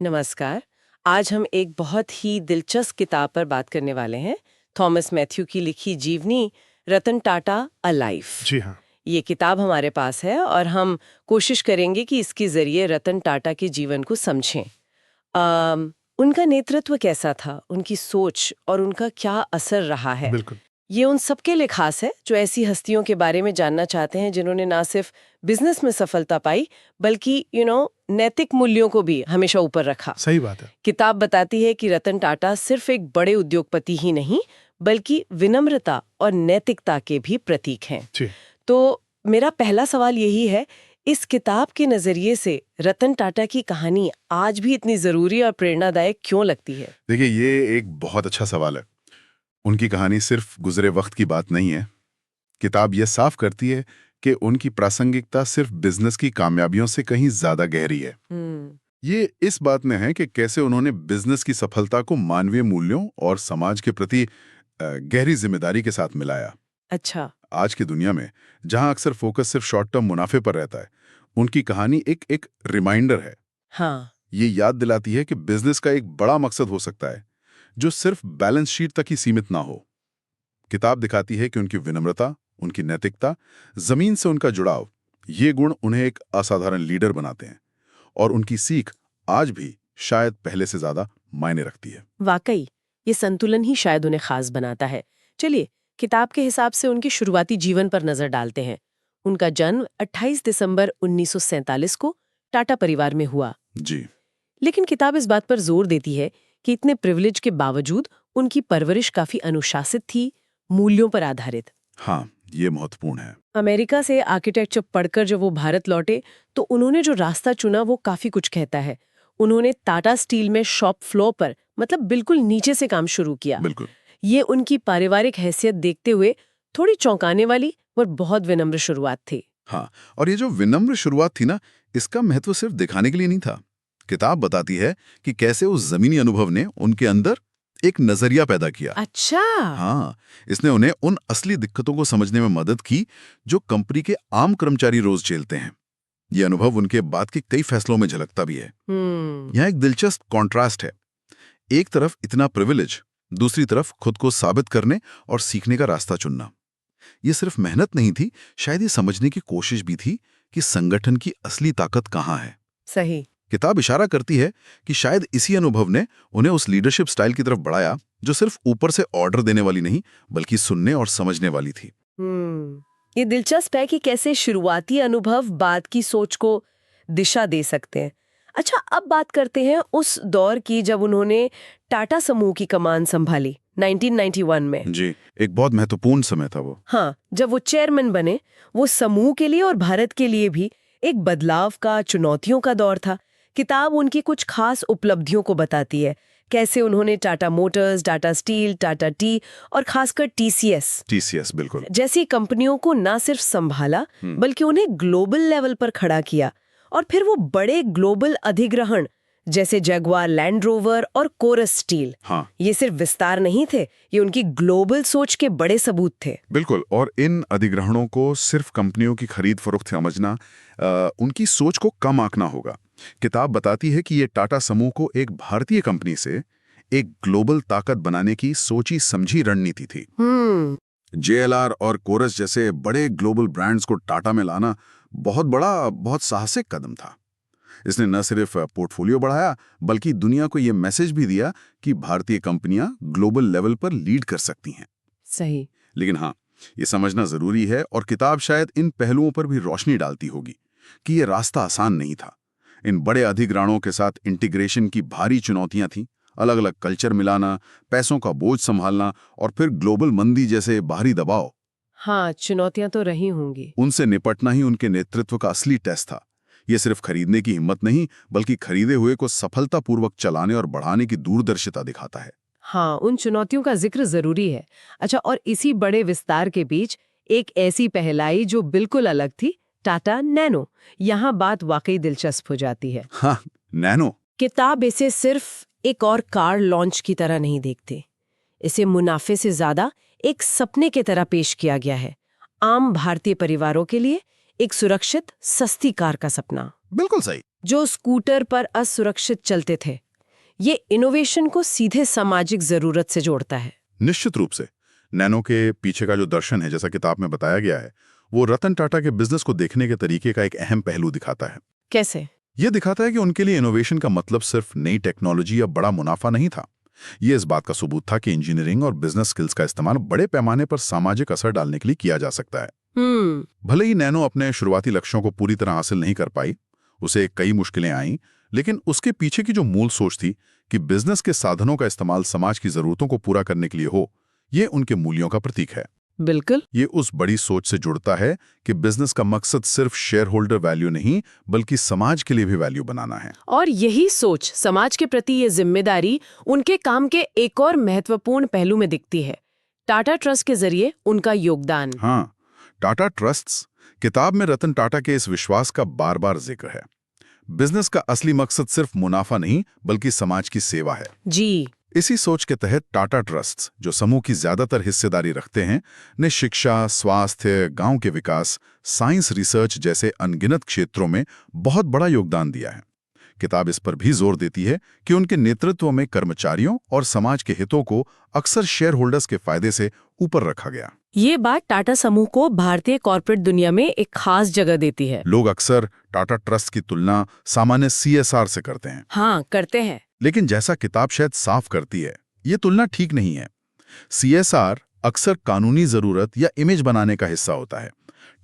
नमस्कार। आज हम एक बहुत ही दिलचस्प किताब पर बात करने वाले हैं। थॉमस मैथ्यू की लिखी जीवनी रतन टाटा अ लाइफ। जी हाँ। ये किताब हमारे पास है और हम कोशिश करेंगे कि इसके जरिए रतन टाटा के जीवन को समझें। उनका नेतृत्व कैसा था, उनकी सोच और उनका क्या असर रहा है। बिल्कुल। ये उन सबके लिए खास है जो ऐसी हस्तियों के बारे में जानना चाहते हैं जिन्होंने ना सिर्फ बिजनेस में सफलता पाई बल्कि नैतिक मूल्यों को भी हमेशा ऊपर रखा। सही बात है। किताब बताती है कि रतन टाटा सिर्फ एक बड़े उद्योगपति ही नहीं बल्कि विनम्रता और नैतिकता के भी प्रतीक हैं। जी। तो मेरा पहला सवाल यही है, इस किताब के नजरिए से रतन टाटा की कहानी आज भी इतनी जरूरी और प्रेरणादायक क्यों लगती है? देखिए, ये एक बहुत अच्छा सवाल है। उनकी कहानी सिर्फ गुजरे वक्त की बात नहीं है। किताब ये साफ करती है कि उनकी प्रासंगिकता सिर्फ बिजनेस की कामयाबियों से कहीं ज्यादा गहरी है। ये इस बात में है कि कैसे उन्होंने बिजनेस की सफलता को मानवीय मूल्यों और समाज के प्रति गहरी जिम्मेदारी के साथ मिलाया। अच्छा। आज की दुनिया में जहां अक्सर फोकस सिर्फ शॉर्ट टर्म मुनाफे पर रहता है, उनकी कहानी एक एक रिमाइंडर है। हाँ। ये याद दिलाती है कि बिजनेस का एक बड़ा मकसद हो सकता है जो सिर्फ बैलेंस शीट तक ही सीमित ना हो। किताब दिखाती है कि उनकी विनम्रता, उनकी नैतिकता, जमीन से उनका जुड़ाव, ये गुण उन्हें एक असाधारण लीडर बनाते हैं और उनकी सीख आज भी शायद पहले से ज्यादा मायने रखती है। वाकई ये संतुलन ही शायद उन्हें खास बनाता है। चलिए, किताब के हिसाब से उनके शुरुआती जीवन पर नजर डालते हैं। उनका जन्म 28 दिसंबर 1947 को टाटा परिवार में हुआ। जी। लेकिन किताब इस बात पर जोर देती है कि इतने प्रिविलेज के बावजूद उनकी परवरिश काफी अनुशासित थी, मूल्यों पर आधारित। हाँ, ये महत्वपूर्ण है। अमेरिका से आर्किटेक्चर पढ़कर जब वो भारत लौटे तो उन्होंने जो रास्ता चुना वो काफी कुछ कहता है। उन्होंने टाटा स्टील में शॉप फ्लोर पर, मतलब बिल्कुल नीचे से काम शुरू किया। बिल्कुल। ये उनकी पारिवारिक हैसियत देखते हुए थोड़ी चौंकाने वाली और बहुत विनम्र शुरुआत थी। हाँ, और ये जो विनम्र शुरुआत थी ना, इसका महत्व सिर्फ दिखाने के लिए नहीं था। किताब बताती है कि कैसे उस जमीनी अनुभव ने उनके अंदर एक नजरिया पैदा किया। अच्छा। हाँ, इसने उन्हें उन असली दिक्कतों को समझने में मदद की जो कंपनी के आम कर्मचारी रोज झेलते हैं। ये अनुभव उनके बाद के कई फैसलों में झलकता भी है। यहाँ एक दिलचस्प कॉन्ट्रास्ट है। एक तरफ इतना प्रिविलेज, दूसरी तरफ खुद को साबित करने और सीखने का रास्ता चुनना। ये सिर्फ मेहनत नहीं थी, शायद ये समझने की कोशिश भी थी कि संगठन की असली ताकत कहाँ है। सही। किताब इशारा करती है कि शायद इसी अनुभव ने उन्हें उस लीडरशिप स्टाइल की तरफ बढ़ाया जो सिर्फ ऊपर से ऑर्डर देने वाली नहीं बल्कि सुनने और समझने वाली थी। ये दिलचस्प है कि कैसे शुरुआती अनुभव बाद की सोच को दिशा दे सकते हैं। अच्छा, अब बात करते हैं उस दौर की जब उन्होंने टाटा समूह की कमान संभाली 1991 में। जी, एक बहुत महत्वपूर्ण समय था वो। हाँ, जब वो चेयरमैन बने, वो समूह के लिए और भारत के लिए भी एक बदलाव का, चुनौतियों का दौर था। किताब उनकी कुछ खास उपलब्धियों को बताती है, कैसे उन्होंने Tata Motors, Tata steel, Tata T और खासकर टीसीएस बिल्कुल। जैसी कंपनियों को न सिर्फ संभाला बल्कि उन्हें ग्लोबल लेवल पर खड़ा किया। और फिर वो बड़े ग्लोबल अधिग्रहण जैसे जगुआर लैंड रोवर और कोरस स्टील, हाँ, ये सिर्फ विस्तार नहीं थे, ये उनकी ग्लोबल सोच के बड़े सबूत थे। बिल्कुल। और इन अधिग्रहणों को सिर्फ कंपनियों की खरीद फरोख्त समझना उनकी सोच को कम आंकना होगा। किताब बताती है कि ये टाटा समूह को एक भारतीय कंपनी से एक ग्लोबल ताकत बनाने की सोची समझी रणनीति थी। जेएलआर और कोरस जैसे बड़े ग्लोबल ब्रांड्स को टाटा में लाना बहुत बड़ा, बहुत साहसिक कदम था। इसने न सिर्फ पोर्टफोलियो बढ़ाया बल्कि दुनिया को यह मैसेज भी दिया कि भारतीय कंपनियां ग्लोबल लेवल पर लीड कर सकती हैं। सही। लेकिन हाँ, ये समझना जरूरी है और किताब शायद इन पहलुओं पर भी रोशनी डालती होगी कि ये रास्ता आसान नहीं था। इन बड़े अधिग्रहणों के साथ इंटीग्रेशन की भारी चुनौतियां थीं। अलग अलग कल्चर मिलाना, पैसों का बोझ संभालना और फिर ग्लोबल मंदी जैसे बाहरी दबाव। हाँ, चुनौतियां तो रही होंगी। उनसे निपटना ही उनके नेतृत्व का असली टेस्ट था। ये सिर्फ खरीदने की हिम्मत नहीं बल्कि खरीदे हुए को सफलतापूर्वक चलाने और बढ़ाने की दूरदर्शिता दिखाता है। हाँ, उन चुनौतियों का जिक्र जरूरी है। अच्छा, और इसी बड़े विस्तार के बीच एक ऐसी पहल जो बिल्कुल अलग थी, टाटा नैनो। यहाँ बात वाकई दिलचस्प हो जाती है। हाँ, नैनो। किताब इसे सिर्फ एक और कार लॉन्च की तरह नहीं देखते, इसे मुनाफे से ज्यादा एक सपने की तरह पेश किया गया है। आम भारतीय परिवारों के लिए एक सुरक्षित, सस्ती कार का सपना। बिल्कुल सही। जो स्कूटर पर असुरक्षित चलते थे। ये इनोवेशन को सीधे सामाजिक जरूरत से जोड़ता है। निश्चित रूप से नैनो के पीछे का जो दर्शन है, जैसा किताब में बताया गया है, वो रतन टाटा के बिजनेस को देखने के तरीके का एक अहम पहलू दिखाता है। कैसे? ये दिखाता है कि उनके लिए इनोवेशन का मतलब सिर्फ नई टेक्नोलॉजी या बड़ा मुनाफा नहीं था। ये इस बात का सबूत था कि इंजीनियरिंग और बिजनेस स्किल्स का इस्तेमाल बड़े पैमाने पर सामाजिक असर डालने के लिए किया जा सकता है। भले ही नैनो अपने शुरुआती लक्ष्यों को पूरी तरह हासिल नहीं कर पाई, उसे कई मुश्किलें आईं, लेकिन उसके पीछे की जो मूल सोच थी कि बिजनेस के साधनों का इस्तेमाल समाज की जरूरतों को पूरा करने के लिए हो, ये उनके मूल्यों का प्रतीक है। बिल्कुल। ये उस बड़ी सोच से जुड़ता है कि बिजनेस का मकसद सिर्फ शेयर होल्डर वैल्यू नहीं, बल्कि समाज के लिए भी वैल्यू बनाना है। और यही सोच, समाज के प्रति ये जिम्मेदारी, उनके काम के एक और महत्वपूर्ण पहलू में दिखती है, टाटा ट्रस्ट के जरिए उनका योगदान। हाँ, टाटा ट्रस्ट्स। किताब में रतन टाटा के इस विश्वास का बार बार जिक्र है। बिजनेस का असली मकसद सिर्फ मुनाफा नहीं, बल्कि समाज की सेवा है। जी। इसी सोच के तहत टाटा ट्रस्ट्स, जो समूह की ज्यादातर हिस्सेदारी रखते हैं, ने शिक्षा, स्वास्थ्य, गांव के विकास, साइंस रिसर्च जैसे अनगिनत क्षेत्रों में बहुत बड़ा योगदान दिया है। किताब इस पर भी जोर देती है कि उनके नेतृत्व में कर्मचारियों और समाज के हितों को अक्सर शेयर होल्डर्स के फायदे से ऊपर रखा गया। ये बात टाटा समूह को भारतीय कॉर्पोरेट दुनिया में एक खास जगह देती है। लोग अक्सर टाटा ट्रस्ट की तुलना सामान्य CSR से करते हैं। हाँ, करते हैं। लेकिन जैसा किताब शायद साफ करती है, ये तुलना ठीक नहीं है। CSR अक्सर कानूनी जरूरत या इमेज बनाने का हिस्सा होता है।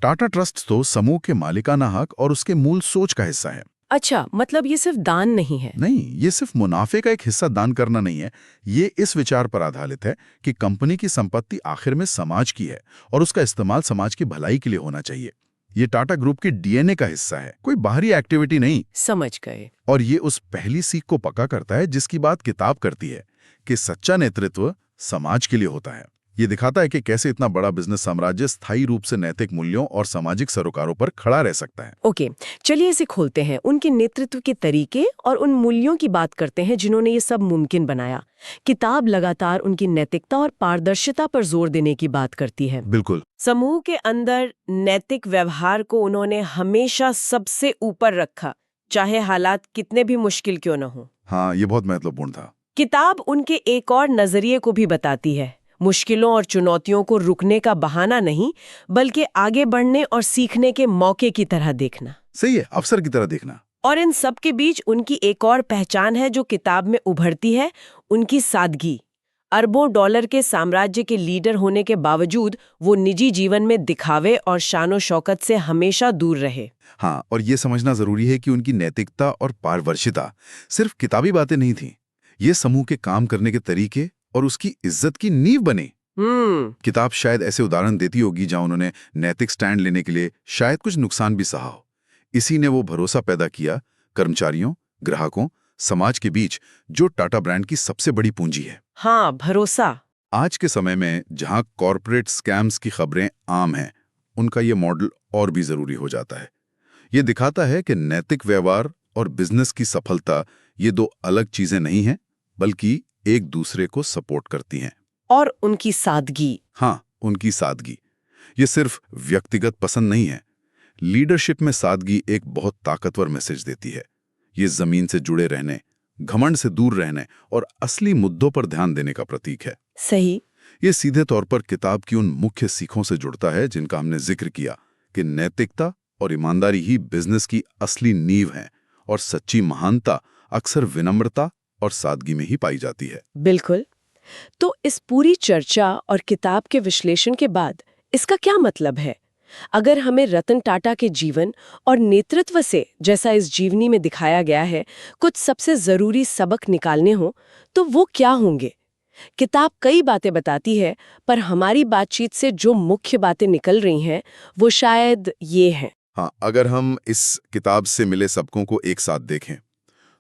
टाटा ट्रस्ट तो समूह के मालिकाना हक और उसके मूल सोच का हिस्सा है। अच्छा, मतलब ये सिर्फ दान नहीं है? नहीं, ये सिर्फ मुनाफे का एक हिस्सा दान करना नहीं है। ये इस विचार पर आधारित है कि कंपनी की संपत्ति आखिर में समाज की है और उसका इस्तेमाल समाज की भलाई के लिए होना चाहिए। ये टाटा ग्रुप के DNA का हिस्सा है, कोई बाहरी एक्टिविटी नहीं। समझ गए। और ये उस पहली सीख को पक्का करता है जिसकी बात किताब करती है, कि सच्चा नेतृत्व समाज के लिए होता है। ये दिखाता है कि कैसे इतना बड़ा बिजनेस साम्राज्य स्थायी रूप से नैतिक मूल्यों और सामाजिक सरोकारों पर खड़ा रह सकता है। ओके, चलिए इसे खोलते हैं। उनके नेतृत्व के तरीके और उन मूल्यों की बात करते हैं जिन्होंने ये सब मुमकिन बनाया। किताब लगातार उनकी नैतिकता और पारदर्शिता पर जोर देने की बात करती है। बिल्कुल। समूह के अंदर नैतिक व्यवहार को उन्होंने हमेशा सबसे ऊपर रखा, चाहे हालात कितने भी मुश्किल क्यों न हो। हाँ, ये बहुत महत्वपूर्ण था। किताब उनके एक और नजरिए को भी बताती है, मुश्किलों और चुनौतियों को रुकने का बहाना नहीं, बल्कि आगे बढ़ने और सीखने के मौके की तरह देखना। सही है, अवसर की तरह देखना। और इन सब के बीच उनकी एक और पहचान है जो किताब में उभरती है, उनकी सादगी। अरबों डॉलर के साम्राज्य के लीडर होने के बावजूद वो निजी जीवन में दिखावे और शानो शौकत से हमेशा दूर रहे। हाँ, और ये समझना जरूरी है कि उनकी नैतिकता और पारदर्शिता सिर्फ किताबी बातें नहीं थीं। ये समूह के काम करने के तरीके और उसकी इज्जत की नींव बने। किताब शायद ऐसे उदाहरण देती होगी जहां उन्होंने नैतिक स्टैंड लेने के लिए शायद कुछ नुकसान भी सहा हो। इसी ने वो भरोसा पैदा किया कर्मचारियों, ग्राहकों, समाज के बीच, जो टाटा ब्रांड की सबसे बड़ी पूंजी है। हाँ, भरोसा। आज के समय में जहां कॉर्पोरेट स्कैम्स की खबरें आम हैं, उनका ये मॉडल और भी जरूरी हो जाता है। ये दिखाता है कि नैतिक व्यवहार और बिजनेस की सफलता ये दो अलग चीजें नहीं हैं, बल्कि एक दूसरे को सपोर्ट करती हैं। और उनकी सादगी। हाँ, उनकी सादगी। ये सिर्फ व्यक्तिगत पसंद नहीं है। लीडरशिप में सादगी एक बहुत ताकतवर मैसेज देती है। ये जमीन से जुड़े रहने, घमंड से दूर रहने और असली मुद्दों पर ध्यान देने का प्रतीक है। सही। ये सीधे तौर पर किताब की उन मुख्य सीखों से जुड़ता है जिनका हमने जिक्र किया, कि नैतिकता और ईमानदारी ही बिजनेस की असली नींव है और सच्ची महानता अक्सर विनम्रता और सादगी में ही पाई जाती है। बिल्कुल। तो इस पूरी चर्चा और किताब के विश्लेषण के बाद इसका क्या मतलब है? अगर हमें रतन टाटा के जीवन और नेतृत्व से, जैसा इस जीवनी में दिखाया गया है, कुछ सबसे जरूरी सबक निकालने हो, तो वो क्या होंगे? किताब कई बातें बताती है, पर हमारी बातचीत से जो मुख्य बातें निकल रही हैं, वो शायद ये हैं। हाँ, अगर हम इस किताब से मिले सबकों को एक साथ देखें,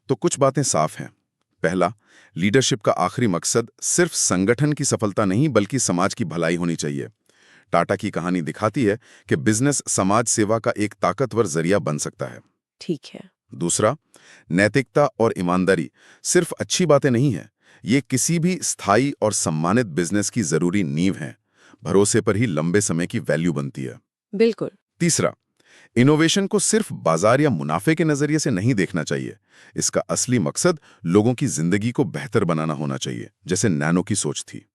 तो कुछ बातें साफ हैं। पहला, लीडरशिप का आखिरी मकसद सिर्फ संगठन की सफलता नहीं, बल्कि समाज की भलाई होनी चाहिए। टाटा की कहानी दिखाती है कि बिजनेस समाज सेवा का एक ताकतवर जरिया बन सकता है। ठीक है। दूसरा, नैतिकता और ईमानदारी सिर्फ अच्छी बातें नहीं है, ये किसी भी स्थायी और सम्मानित बिजनेस की जरूरी नींव है। भरोसे पर ही लंबे समय की वैल्यू बनती है। बिल्कुल। तीसरा, इनोवेशन को सिर्फ बाजार या मुनाफे के नजरिए से नहीं देखना चाहिए। इसका असली मकसद लोगों की जिंदगी को बेहतर बनाना होना चाहिए, जैसे नैनो की सोच थी।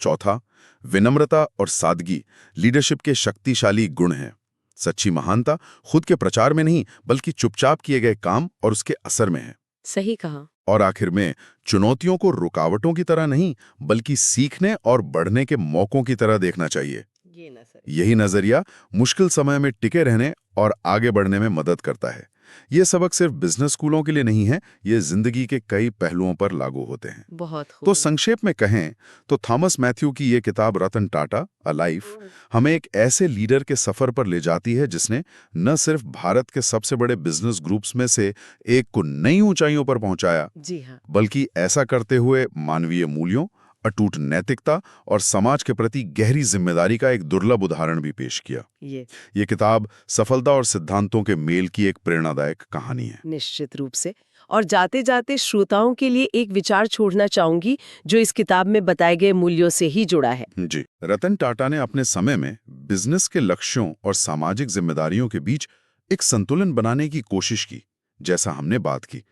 चौथा, विनम्रता और सादगी लीडरशिप के शक्तिशाली गुण हैं। सच्ची महानता खुद के प्रचार में नहीं, बल्कि चुपचाप किए गए काम और उसके असर में है। सही कहा। और आखिर में, चुनौतियों को रुकावटों की तरह नहीं, बल्कि सीखने और बढ़ने के मौकों की तरह देखना चाहिए। यही नजरिया मुश्किल समय में टिके रहने और आगे बढ़ने में मदद करता है। ये सबक सिर्फ बिजनेस स्कूलों के लिए नहीं है, ये जिंदगी के कई पहलुओं पर लागू होते हैं। बहुत खूब। तो संक्षेप में कहें तो थॉमस मैथ्यू की ये किताब रतन टाटा अ लाइफ हमें एक ऐसे लीडर के सफर पर ले जाती है जिसने न सिर्फ भारत के सबसे बड़े बिजनेस ग्रुप्स में से एक को नई ऊंचाइयों पर पहुंचाया, जी हाँ, बल्कि ऐसा करते हुए मानवीय मूल्यों, अटूट नैतिकता और समाज के प्रति गहरी जिम्मेदारी का एक दुर्लभ उदाहरण भी पेश किया। ये किताब सफलता और सिद्धांतों के मेल की एक प्रेरणादायक कहानी है। निश्चित रूप से। और जाते जाते श्रोताओं के लिए एक विचार छोड़ना चाहूंगी जो इस किताब में बताए गए मूल्यों से ही जुड़ा है। जी, रतन टाटा ने अपने समय में बिजनेस के लक्ष्यों और सामाजिक जिम्मेदारियों के बीच एक संतुलन बनाने की कोशिश की, जैसा हमने बात की।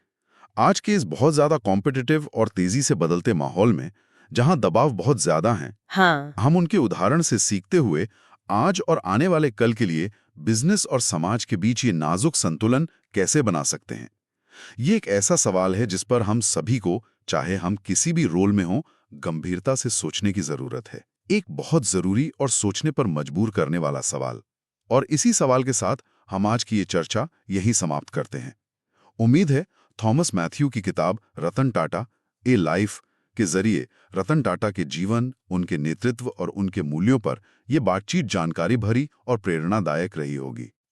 आज के इस बहुत ज्यादा कॉम्पिटिटिव और तेजी से बदलते माहौल में, जहां दबाव बहुत ज्यादा है, हाँ, हम उनके उदाहरण से सीखते हुए आज और आने वाले कल के लिए बिजनेस और समाज के बीच ये नाजुक संतुलन कैसे बना सकते हैं। ये एक ऐसा सवाल है जिस पर हम सभी को, चाहे हम किसी भी रोल में हों, गंभीरता से सोचने की जरूरत है। एक बहुत जरूरी और सोचने पर मजबूर करने वाला सवाल। और इसी सवाल के साथ हम आज की ये चर्चा यही समाप्त करते हैं। उम्मीद है थॉमस मैथ्यू की किताब रतन टाटा ए लाइफ के जरिए रतन टाटा के जीवन, उनके नेतृत्व और उनके मूल्यों पर यह बातचीत जानकारी भरी और प्रेरणादायक रही होगी।